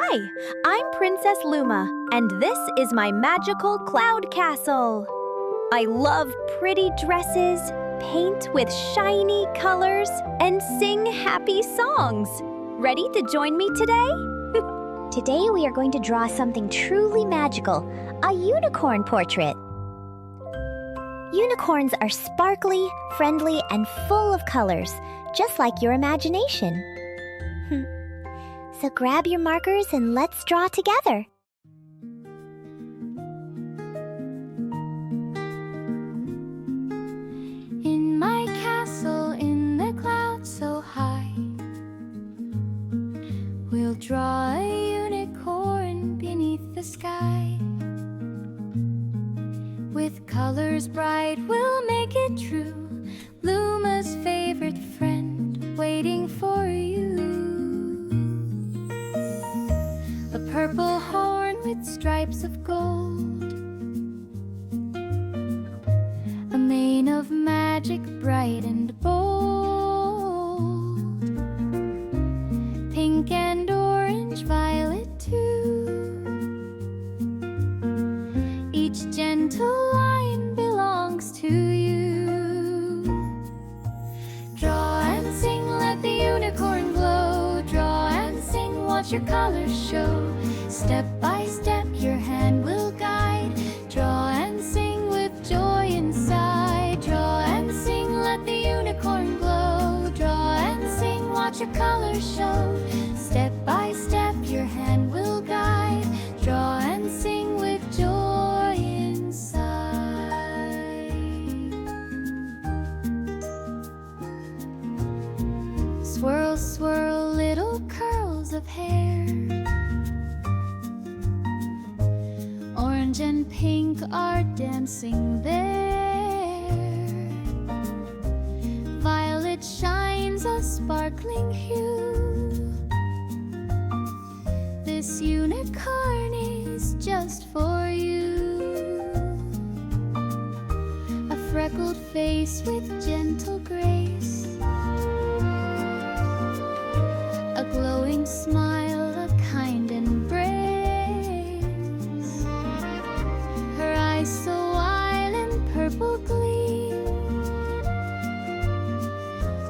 Hi, I'm Princess Luma, and this is my magical cloud castle. I love pretty dresses, paint with shiny colors, and sing happy songs. Ready to join me today? Today we are going to draw something truly magical, a unicorn portrait. Unicorns are sparkly, friendly, and full of colors, just like your imagination. So grab your markers and let's draw together. In my castle in the clouds so high, we'll draw a unicorn beneath the sky. With colors bright, we'll make it true, Luma's favorite friend, waiting for you. A purple horn with stripes of gold, a mane of magic bright and bold, pink and orange, violet too. Each gentle line belongs to you. Draw and sing, let the unicorn glow. Draw and sing, watch your colors show. Step by step, your hand will guide. Draw and sing with joy inside. Draw and sing, let the unicorn glow. Draw and sing, watch your colors show. Step by step, your hand will guide. Draw and sing with joy inside. Swirl, swirl, little curls of hair. Orange and pink are dancing there. Violet shines a sparkling hue. This unicorn is just for you. A freckled face with gentle grace, a glowing smile, a kind embrace. Her eyes so wild and purple gleam,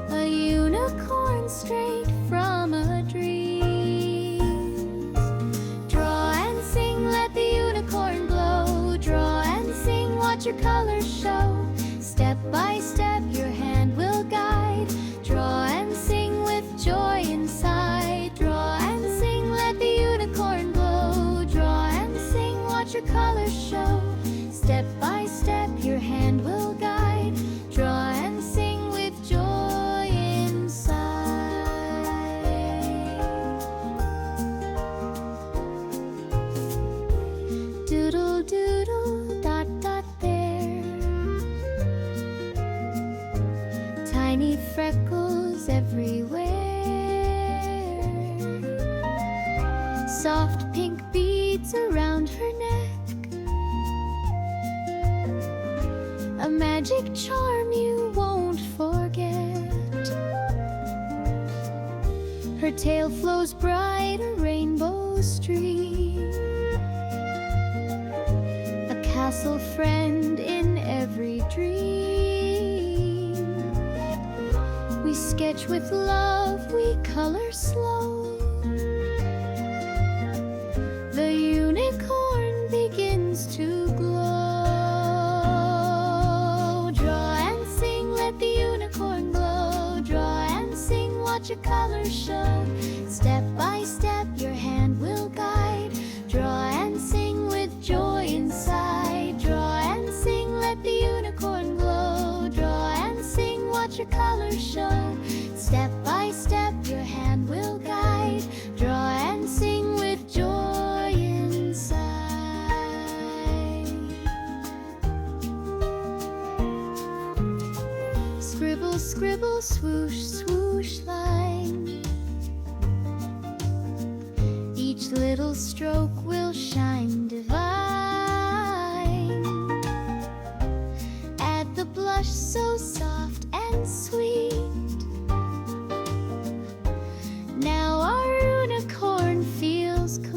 a unicorn straight from a dream. Draw and sing, let the unicorn glow. Draw and sing, watch your colors show. Step by step, your hand will guide. Draw and sing with joy inside. Draw and sing, let the unicorn glow. Draw and sing, watch your colors show. Step by step, your hand will guide. Draw and sing with joy inside. Doodle doodle, dot dot there. Tiny freckles everywhere. Soft pink beads around her neck, a magic charm you won't forget. Her tail flows bright, a rainbow stream, a castle friend in every dream. We sketch with love, we color slow. The unicorn begins to glow. Draw and sing, let the unicorn glow. Draw and sing, watch your colors show. Step by step, your hand will guide. Draw and sing with joy inside. Draw and sing, let the unicorn glow. Draw and sing, watch your colors show. Step by step, your hand will guide. Draw and sing with joy inside. Scribble, scribble, swoosh, swoosh line. Each little stroke will shine divine. Add the blush so soft and sweet. Now our unicorn feels complete.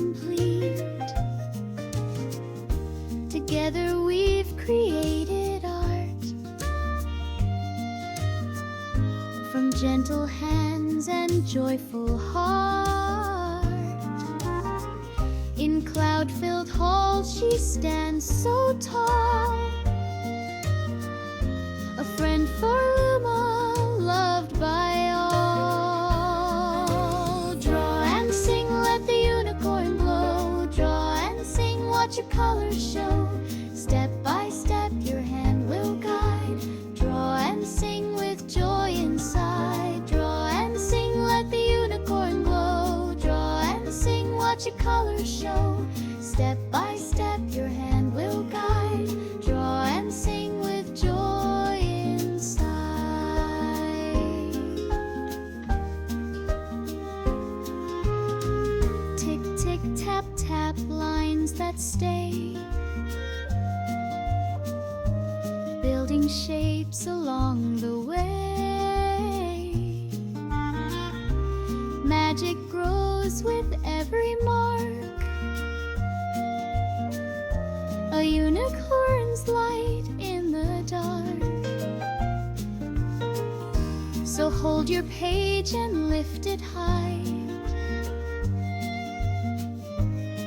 gentle hands and joyful heart. In cloud-filled halls she stands so tall, a friend for Luma, loved by all. Draw and sing, let the unicorn glow. Draw and sing, watch your colors show. Step by step your hand will guide. Draw and sing with joy inside. Draw and sing, let the unicorn glow. Draw and sing, watch your colors show. Step by step your hand will guide. Draw and sing with joy inside. Tick, tick, tap, tap, lines that stay, building shapes along the way. Magic grows with every mark, a unicorn's light in the dark. So hold your page and lift it high,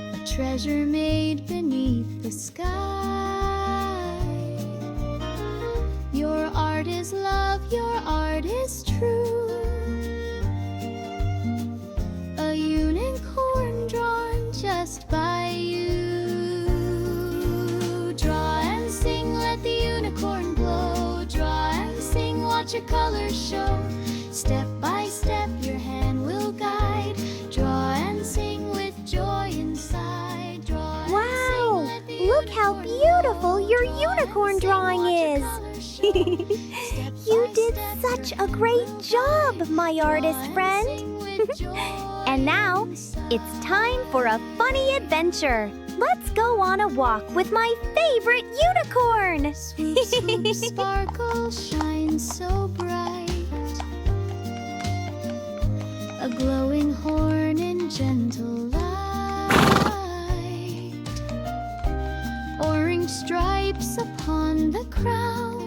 a treasure made beneath the sky. Your art is love, your art is true, a unicorn drawn just by you. Draw and sing, let the unicorn glow. Draw and sing, watch your colors show. Step by step your hand will guide. Draw and sing with joy inside. Draw Wow! and sing, let the Look how unicorn beautiful glow. your Draw and unicorn sing, drawing watch your is. colors show. Step You by did step such your a hand great will job, guide. my Draw artist and friend. sing with joy And now, it's time for a funny adventure. Let's go on a walk with my favorite unicorn. Swoop, swoop, sparkle, shine so bright. A glowing horn in gentle light. Orange stripes upon the crown.